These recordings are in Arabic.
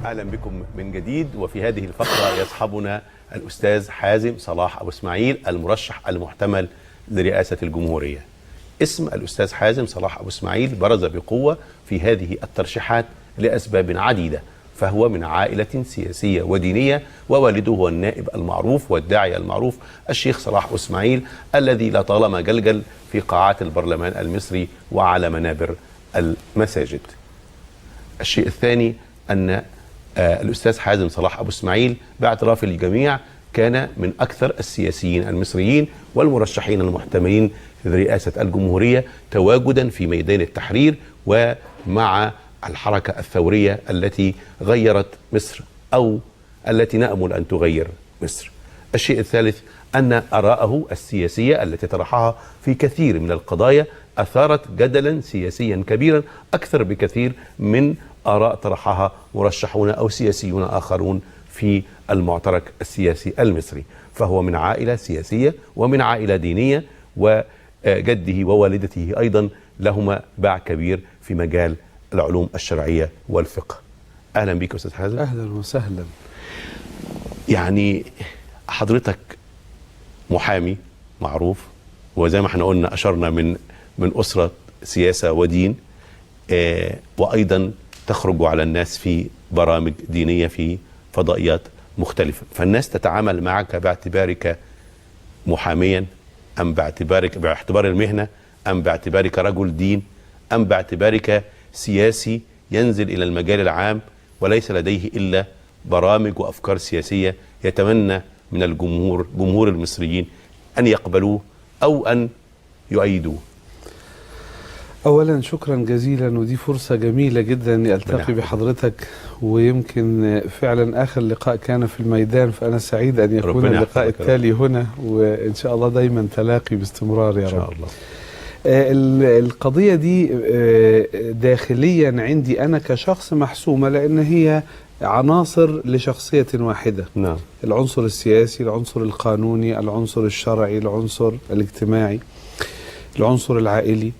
أهلا بكم من جديد. وفي هذه الفقرة يصحبنا الأستاذ حازم صلاح أبو إسماعيل المرشح المحتمل لرئاسة الجمهورية. اسم الأستاذ حازم صلاح أبو إسماعيل برز بقوة في هذه الترشيحات لأسباب عديدة، فهو من عائلة سياسية ودينية، ووالده هو النائب المعروف والداعية المعروف الشيخ صلاح أبو إسماعيل الذي لطالما جلجل في قاعات البرلمان المصري وعلى منابر المساجد. الشيء الثاني أن الأستاذ حازم صلاح أبو إسماعيل باعتراف الجميع كان من أكثر السياسيين المصريين والمرشحين المحتملين لرئاسة الجمهورية تواجدا في ميدان التحرير ومع الحركة الثورية التي غيرت مصر أو التي نأمل أن تغير مصر. الشيء الثالث أن آراءه السياسية التي طرحها في كثير من القضايا أثارت جدلا سياسيا كبيرا أكثر بكثير من آراء طرحها مرشحون أو سياسيون آخرون في المعترك السياسي المصري، فهو من عائلة سياسية ومن عائلة دينية، وجده ووالدته أيضا لهما باع كبير في مجال العلوم الشرعية والفقه. أهلا بك أستاذ حازم. أهلا وسهلا. يعني حضرتك محامي معروف، وزي ما احنا قلنا أشرنا من أسرة سياسة ودين، وأيضا تخرج على الناس في برامج دينية في فضائيات مختلفة، فالناس تتعامل معك باعتبارك محاميا أم باعتبار المهنة، أم باعتبارك رجل دين، أم باعتبارك سياسي ينزل إلى المجال العام وليس لديه إلا برامج وأفكار سياسية يتمنى من جمهور المصريين أن يقبلوه أو أن يؤيدوه. أولا شكرا جزيلا، ودي فرصة جميلة جدا أني ألتقي بحضرتك، ويمكن فعلا آخر لقاء كان في الميدان، فأنا سعيد أن يكون اللقاء التالي هنا، وإن شاء الله دايما تلاقي باستمرار يا رب. إن شاء الله. القضية دي داخليا عندي أنا كشخص محسومة، لأن هي عناصر لشخصية واحدة. نعم. العنصر السياسي، العنصر القانوني، العنصر الشرعي، العنصر الاجتماعي، العنصر العائلي.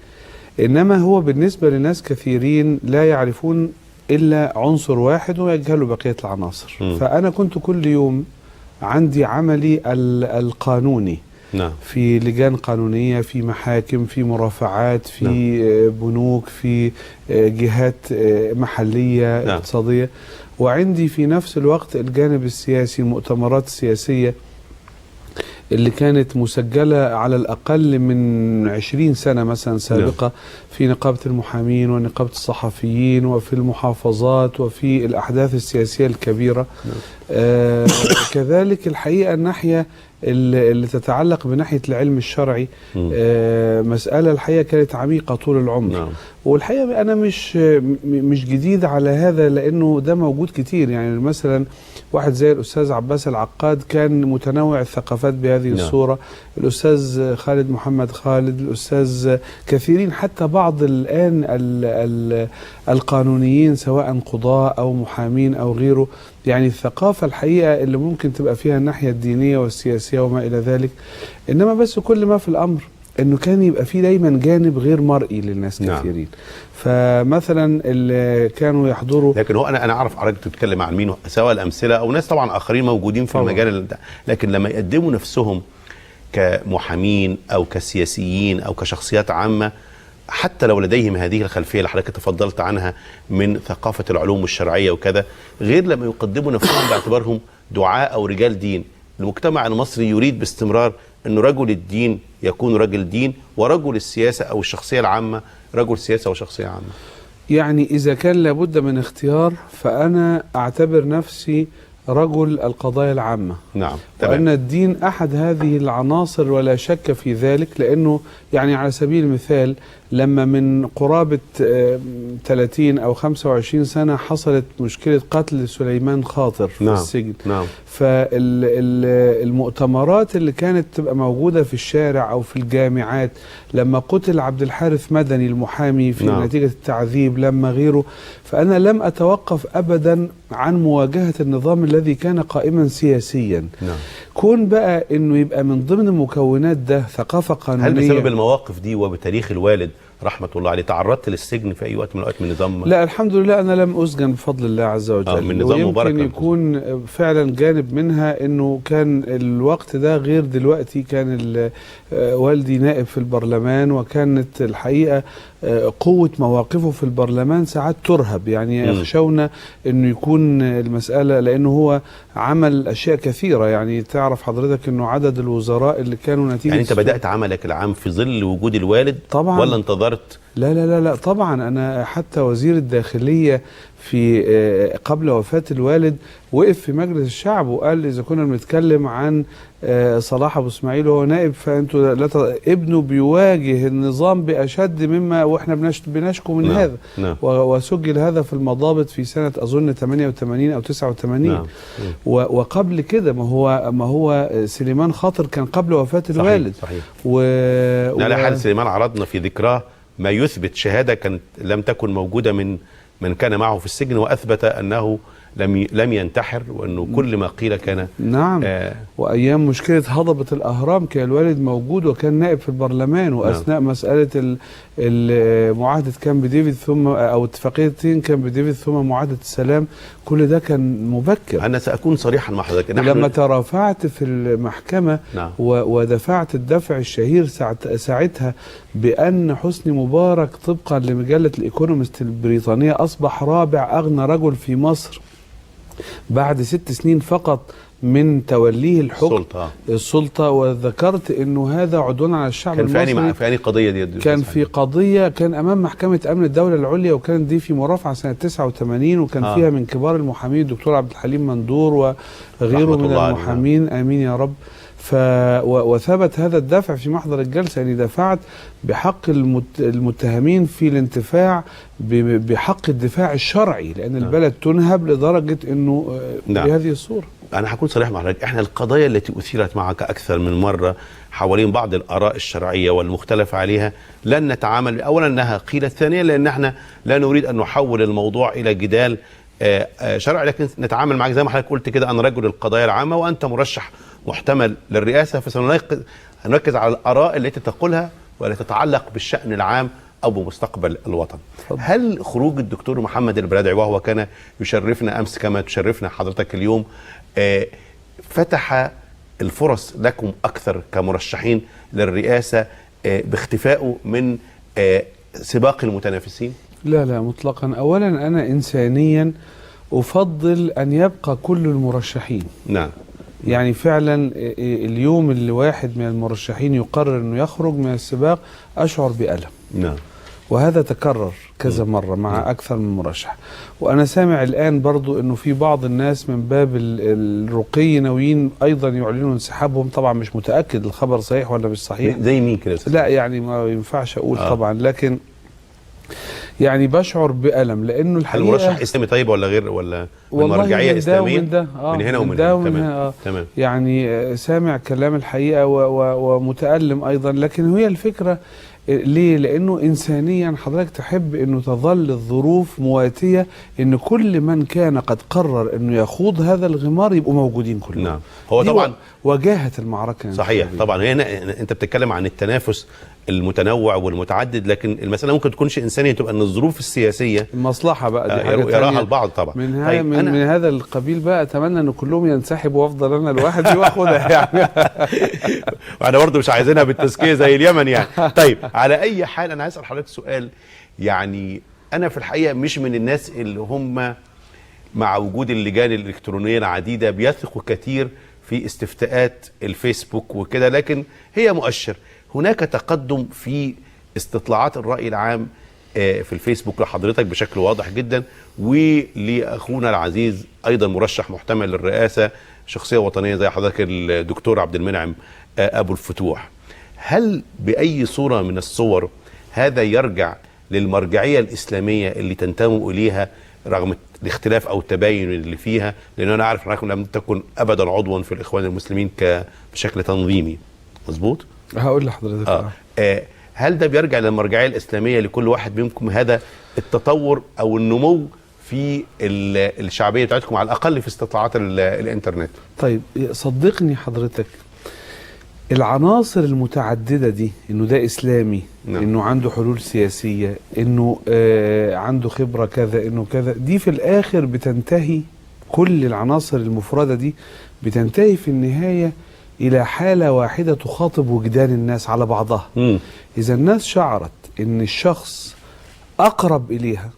إنما هو بالنسبة لناس كثيرين لا يعرفون إلا عنصر واحد ويجهلوا بقية العناصر. فأنا كنت كل يوم عندي عملي القانوني. نعم. في لجان قانونية، في محاكم، في مرافعات، في بنوك، في جهات محلية اقتصادية، وعندي في نفس الوقت الجانب السياسي، المؤتمرات السياسية اللي كانت مسجلة على الأقل من 20 سنة مثلا سابقة في نقابة المحامين ونقابة الصحفيين وفي المحافظات وفي الأحداث السياسية الكبيرة. كذلك الحقيقة الناحية اللي تتعلق بناحية العلم الشرعي مسألة الحقيقة كانت عميقة طول العمر. والحقيقة أنا مش جديد على هذا، لأنه ده موجود كتير. يعني مثلا واحد زي الأستاذ عباس العقاد كان متنوع الثقافات بهذه الصورة، الأستاذ خالد محمد خالد، الأستاذ كثيرين، حتى بعض الآن القانونيين سواء قضاء أو محامين أو غيره. يعني الثقافة الحقيقة اللي ممكن تبقى فيها الناحية الدينية والسياسية وما إلى ذلك. إنما بس كل ما في الأمر إنه كان يبقى فيه دايما جانب غير مرئي للناس كثيرين. فمثلا اللي كانوا يحضروا، لكن هو أنا أعرف حضرتك تتكلم عن مين، سواء الأمثلة أو ناس طبعا آخرين موجودين في المجال، لكن لما يقدموا نفسهم كمحامين أو كسياسيين أو كشخصيات عامة، حتى لو لديهم هذه الخلفية اللي حضرتك تفضلت عنها من ثقافة العلوم الشرعية وكذا، غير لما يقدموا نفسهم باعتبارهم دعاء أو رجال دين. المجتمع المصري يريد باستمرار أن رجل الدين يكون رجل دين، ورجل السياسة أو الشخصية العامة رجل سياسة وشخصية عامة. يعني إذا كان لابد من اختيار، فأنا أعتبر نفسي رجل القضايا العامة. نعم. وأن الدين أحد هذه العناصر ولا شك في ذلك، لأنه يعني على سبيل المثال لما من قرابة 30 أو 25 سنة حصلت مشكلة قتل سليمان خاطر في السجن. فالمؤتمرات اللي كانت تبقى موجودة في الشارع أو في الجامعات، لما قتل عبد الحارث مدني المحامي في نتيجة التعذيب، لما غيره، فأنا لم أتوقف أبدا عن مواجهة النظام الذي كان قائما سياسيا. كون بقى انه يبقى من ضمن مكونات ده ثقافة قانونية. هل بسبب المواقف دي وبتاريخ الوالد رحمه الله عليه، تعرضت للسجن في اي وقت من الاوقات من نظام؟ لا الحمد لله انا لم اسجن بفضل الله عز وجل. من نظام مبارك. ويمكن يكون فعلا جانب منها انه كان الوقت ده غير دلوقتي، كان والدي نائب في البرلمان، وكانت الحقيقه قوه مواقفه في البرلمان ساعات ترهب، يعني يخشون انه يكون المساله، لانه هو عمل اشياء كثيره. يعني تعرف حضرتك انه عدد الوزراء اللي كانوا نتيجه، يعني انت بدات عملك العام في ظل وجود الوالد طبعا ولا انتظرت؟ لا لا لا لا طبعا. انا حتى وزير الداخليه في قبل وفاه الوالد وقف في مجلس الشعب وقال اذا كنا بنتكلم عن صلاح ابو اسماعيل وهو نائب، فانتوا ابنه بيواجه النظام باشد مما واحنا بنشكو من هذا. وسجل هذا في المضابط في سنه اظن 88 او 89. وقبل كده ما هو سليمان خاطر كان قبل وفاه الوالد. صحيح. على حال سليمان عرضنا في ذكراه ما يثبت شهاده كانت لم تكن موجوده من كان معه في السجن، واثبت انه لم ينتحر، وانه كل ما قيل كان. نعم. وايام مشكله هضبه الاهرام كان الوالد موجود وكان نائب في البرلمان، واثناء مساله معاهده كامب ديفيد ثم او اتفاقيه كامب ديفيد ثم معاهده السلام، كل ده كان مبكر. انا ساكون صريحا مع حضرتك، لما ترافعت في المحكمه ودفعت الدفع الشهير ساعتها بان حسني مبارك طبقا لمجله الايكونومست البريطانيه اصبح رابع اغنى رجل في مصر بعد 6 سنين فقط من توليه الحكم السلطة، وذكرت انه هذا عدوان على الشعب المصري. كان في قضية دي كان في قضية كان امام محكمة امن الدولة العليا، وكانت دي في مرافعة سنة 89، وكان فيها من كبار المحامين الدكتور عبد الحليم مندور وغيره من المحامين. امين يا رب. وثبت هذا الدفع في محضر الجلسة، يعني دفعت بحق المتهمين في الانتفاع بحق الدفاع الشرعي، لأن البلد تنهب لدرجة أنه بهذه الصورة. أنا هكون صريح مع حضرتك، إحنا القضايا التي أثيرت معك أكثر من مرة حوالين بعض الآراء الشرعية والمختلف عليها لن نتعامل، أولا أنها قيلت، ثانيا لأن إحنا لا نريد أن نحول الموضوع إلى جدال شرعي، لكن نتعامل معك زي ما حضرتك قلت كده، أنا رجل القضايا العامة وأنت مرشح محتمل للرئاسة، فسنركز على الآراء التي تقولها والتي تتعلق بالشأن العام أو بمستقبل الوطن. هل خروج الدكتور محمد البرادعي وهو كان يشرفنا أمس كما تشرفنا حضرتك اليوم فتح الفرص لكم أكثر كمرشحين للرئاسة باختفائه من سباق المتنافسين؟ لا لا مطلقا. أولا أنا إنسانيا أفضل أن يبقى كل المرشحين. نعم. يعني فعلا اليوم اللي واحد من المرشحين يقرر أنه يخرج من السباق أشعر بألم. نعم. وهذا تكرر كذا مرة مع أكثر من مرشح. وأنا سامع الآن برضو أنه في بعض الناس من باب الرقي ناويين أيضا يعلنوا انسحابهم. طبعا مش متأكد الخبر صحيح ولا مش صحيح. زي مين كده؟ لا يعني ما ينفعش أقول طبعا، لكن يعني بشعر بألم لأنه الحقيقة. المرشح إسلامي طيب ولا غير ولا من مرجعية إسلامية؟ من ده من هنا ومن هنا. تمام. يعني سامع كلام الحقيقة ومتألم أيضا، لكن هي الفكرة ليه؟ لأنه إنسانيا حضرتك تحب أنه تظل الظروف مواتية، أن كل من كان قد قرر أنه يخوض هذا الغمار يبقوا موجودين كلهم. نعم. هو طبعا وجاهة المعركة. صحيح. طبعا هنا أنت بتتكلم عن التنافس المتنوع والمتعدد، لكن المسألة ممكن تكونش إنسانية، تبقى أن الظروف السياسية المصلحة بقى دي حاجة يراها البعض طبعا. من هذا القبيل بقى أتمنى أن كلهم ينسحبوا وأفضل أنا لوحدي وأخدها يعني. وأنا برضه مش عايزينها بالتزكية زي اليمن يعني. طيب على أي حال أنا هسأل حضرتك سؤال، يعني أنا في الحقيقة مش من الناس اللي هم مع وجود اللجان الإلكترونية العديدة بيثقوا كثير في استفتاءات الفيسبوك وكده، لكن هي مؤشر. هناك تقدم في استطلاعات الرأي العام في الفيسبوك لحضرتك بشكل واضح جدا، ولأخونا العزيز أيضا مرشح محتمل للرئاسة، شخصية وطنية زي حضرتك الدكتور عبد المنعم أبو الفتوح. هل بأي صورة من الصور هذا يرجع للمرجعية الإسلامية اللي تنتموا إليها رغم الاختلاف أو التباين اللي فيها؟ لأن أنا عارف أنكم لم تكن أبدا عضوا في الإخوان المسلمين بشكل تنظيمي. مظبوط؟ هقول لحضرتك هل ده بيرجع للمرجعية الإسلامية لكل واحد منكم هذا التطور أو النمو في الشعبية بتاعتكم على الأقل في استطلاعات الإنترنت؟ طيب صدقني حضرتك، العناصر المتعددة دي، انه ده اسلامي، نعم. انه عنده حلول سياسية، انه عنده خبرة كذا، انه كذا، دي في الاخر بتنتهي، كل العناصر المفردة دي بتنتهي في النهاية الى حالة واحدة تخاطب وجدان الناس على بعضها. اذا الناس شعرت ان الشخص اقرب اليها،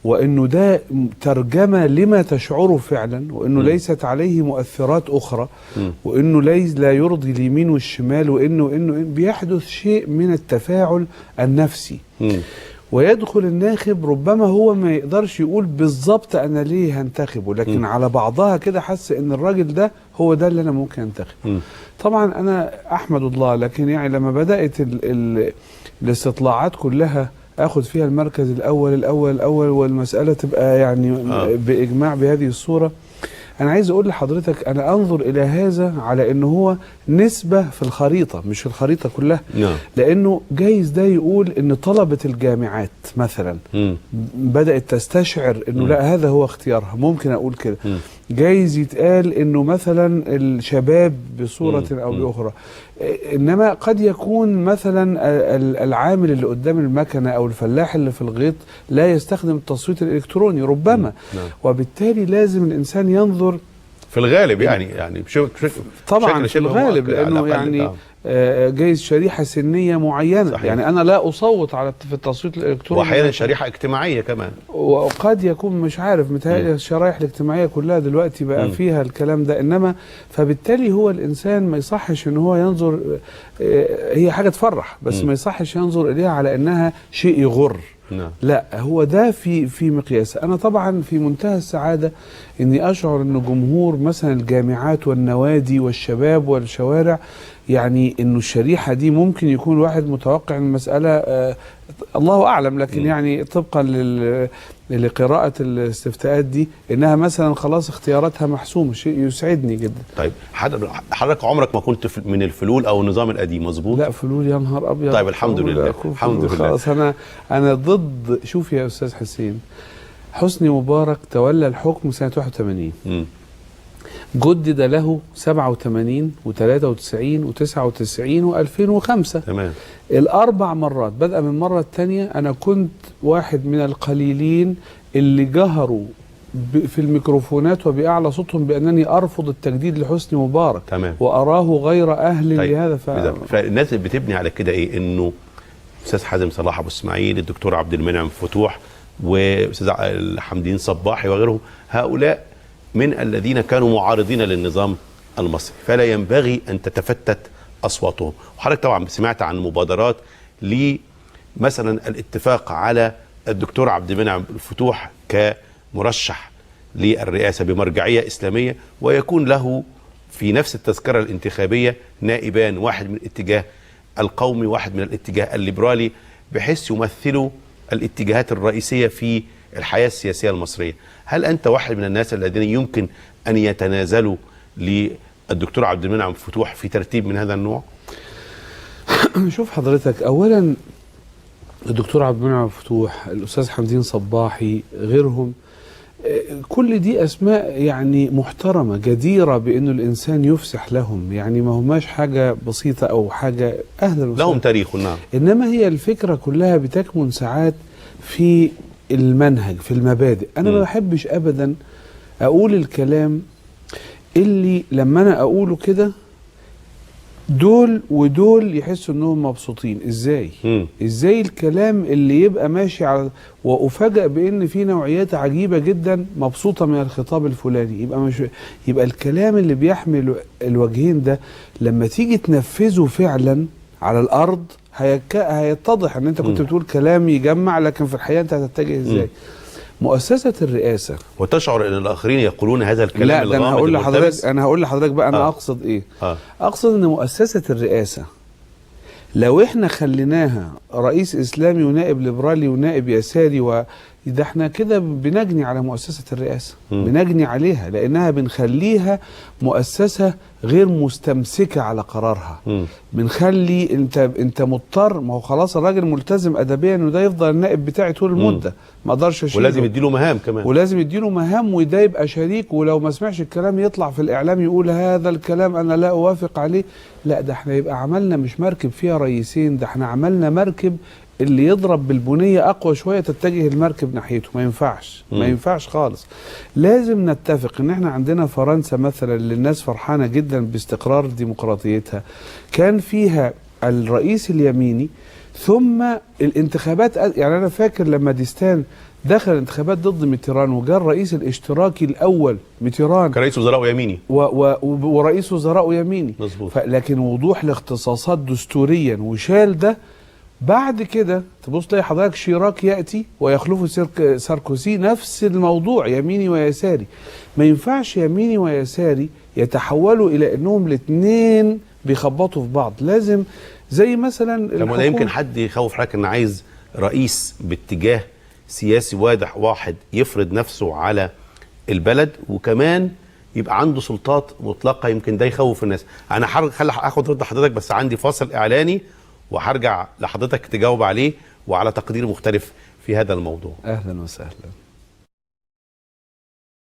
وانه ده ترجمة لما تشعره فعلا، وانه ليست عليه مؤثرات اخرى، وانه لا يرضي اليمين والشمال، وانه بيحدث شيء من التفاعل النفسي. ويدخل الناخب ربما هو ما يقدرش يقول بالظبط انا ليه هنتخبه، لكن على بعضها كده حس ان الراجل ده هو ده اللي انا ممكن انتخبه. طبعا انا احمد الله، لكن يعني لما بدأت الاستطلاعات كلها اخد فيها المركز الاول والمسألة تبقى يعني باجماع بهذه الصورة، انا عايز اقول لحضرتك انا انظر الى هذا على انه هو نسبة في الخريطة، مش في الخريطة كلها. لانه جايز ده يقول ان طلبة الجامعات مثلا بدأت تستشعر انه لا هذا هو اختيارها، ممكن اقول كده. جايز يتقال انه مثلا الشباب بصورة او باخرى، انما قد يكون مثلا العامل اللي قدام المكنة او الفلاح اللي في الغيط لا يستخدم التصويت الالكتروني ربما. وبالتالي لازم الانسان ينظر في الغالب يعني طبعا في الغالب، لانه يعني جايز شريحة سنية معينة. صحيح. يعني أنا لا أصوت في التصويت الإلكتروني، وأحيانا شريحة اجتماعية كمان، وقد يكون مش عارف، متهيألي الشرائح الاجتماعية كلها دلوقتي بقى فيها الكلام ده. إنما فبالتالي هو الإنسان ما يصحش إن هو ينظر، هي حاجة تفرح بس ما يصحش ينظر إليها على إنها شيء يغر. لا، هو ده في مقياس. أنا طبعا في منتهى السعادة إني أشعر إن جمهور مثلا الجامعات والنوادي والشباب والشوارع، يعني إنه الشريحة دي ممكن يكون واحد متوقع المسألة الله أعلم، لكن يعني طبقا لقراءة الاستفتاءات دي إنها مثلا خلاص اختياراتها محسومة، شيء يسعدني جدا. طيب حضرتك عمرك ما كنت من الفلول أو النظام القديم، مظبوط؟ لا، فلول يا نهار أبيض. طيب الحمد لله، الحمد لله. خلاص أنا ضد. شوف يا أستاذ حسين، حسني مبارك تولى الحكم سنة 81، جدد له 87 و93 و99 و2005. تمام. الأربع مرات بدأ من المرة الثانية أنا كنت واحد من القليلين اللي جهروا في الميكروفونات وبأعلى صوتهم بأنني أرفض التجديد لحسني مبارك. تمام. وأراه غير أهل لهذا. فالناس اللي بتبني على كده إيه؟ إنه أستاذ حازم صلاح أبو إسماعيل، الدكتور عبد المنعم فتوح، وأستاذ حمدين صباحي وغيرهم، هؤلاء من الذين كانوا معارضين للنظام المصري، فلا ينبغي أن تتفتت أصواتهم. وحضرتك طبعا سمعت عن مبادرات مثلا الاتفاق على الدكتور عبد المنعم فتوح كمرشح للرئاسة بمرجعية إسلامية، ويكون له في نفس التذكرة الانتخابية نائبان، واحد من الاتجاه القومي واحد من الاتجاه الليبرالي، بحيث يمثلوا الاتجاهات الرئيسية في الحياة السياسية المصرية. هل أنت واحد من الناس الذين يمكن أن يتنازلوا للدكتور عبد المنعم فتوح في ترتيب من هذا النوع؟ شوف حضرتك، أولا الدكتور عبد المنعم فتوح، الأستاذ حمدين صباحي، غيرهم، كل دي أسماء يعني محترمة جديرة بأنه الإنسان يفسح لهم، يعني ما هماش حاجة بسيطة أو حاجة أهلا وسهلا، لهم تاريخ. نعم. إنما هي الفكرة كلها بتكمن ساعات في المنهج، في المبادئ. أنا ما بحبش أبدا أقول الكلام اللي لما أنا أقوله كده دول ودول يحسوا انهم مبسوطين. ازاي الكلام اللي يبقى ماشي على، وافاجئ بان في نوعيات عجيبة جدا مبسوطة من الخطاب الفلاني، يبقى الكلام اللي بيحمل الوجهين ده لما تيجي تنفذه فعلا على الارض هيتضح ان انت كنت بتقول كلام يجمع، لكن في الحقيقة انت هتتجه ازاي. مؤسسة الرئاسة، وتشعر ان الاخرين يقولون هذا الكلام. لا، ده انا هقول لحضرتك بقى انا اقصد ايه. اقصد ان مؤسسة الرئاسة لو احنا خليناها رئيس اسلامي ونائب ليبرالي ونائب يساري ده احنا كده بنجني على مؤسسة الرئاسة، بنجني عليها لأنها بنخليها مؤسسة غير مستمسكة على قرارها. بنخلي انت مضطر، ما هو خلاص الراجل ملتزم أدبيا انه ده يفضل النائب بتاعي طول المدة، ما اقدرش اشيله، ولازم يديله مهام كمان، ولازم يديله مهام، وده يبقى شريك، ولو ما سمعش الكلام يطلع في الإعلام يقول هذا الكلام أنا لا أوافق عليه. لا، ده احنا يبقى عملنا مش مركب فيها رئيسين، ده احنا عملنا مركب اللي يضرب بالبنية أقوى شوية تتجه المركب ناحيته. ما ينفعش، ما ينفعش خالص. لازم نتفق إن احنا عندنا فرنسا مثلا اللي الناس فرحانة جدا باستقرار ديمقراطيتها، كان فيها الرئيس اليميني ثم الانتخابات. يعني أنا فاكر لما ديستان دخل الانتخابات ضد ميتيران وجاء الرئيس الاشتراكي الأول ميتيران كرئيس وزراء يميني ورئيس وزراء يميني، لكن وضوح الاختصاصات دستوريا وشال ده. بعد كده تبص تلاقي حضرتك شيراك يأتي ويخلفه ساركوزي، نفس الموضوع يميني ويساري. ما ينفعش يميني ويساري يتحولوا إلى أنهم الاثنين بيخبطوا في بعض. لازم زي مثلا طب ولا يمكن حد يخوف حضرتك ان عايز رئيس باتجاه سياسي واحد يفرض نفسه على البلد وكمان يبقى عنده سلطات مطلقة؟ يمكن ده يخوف الناس. انا هاخد رد حضرتك، بس عندي فاصل اعلاني وهرجع لحضرتك تجاوب عليه وعلى تقدير مختلف في هذا الموضوع. اهلا وسهلا.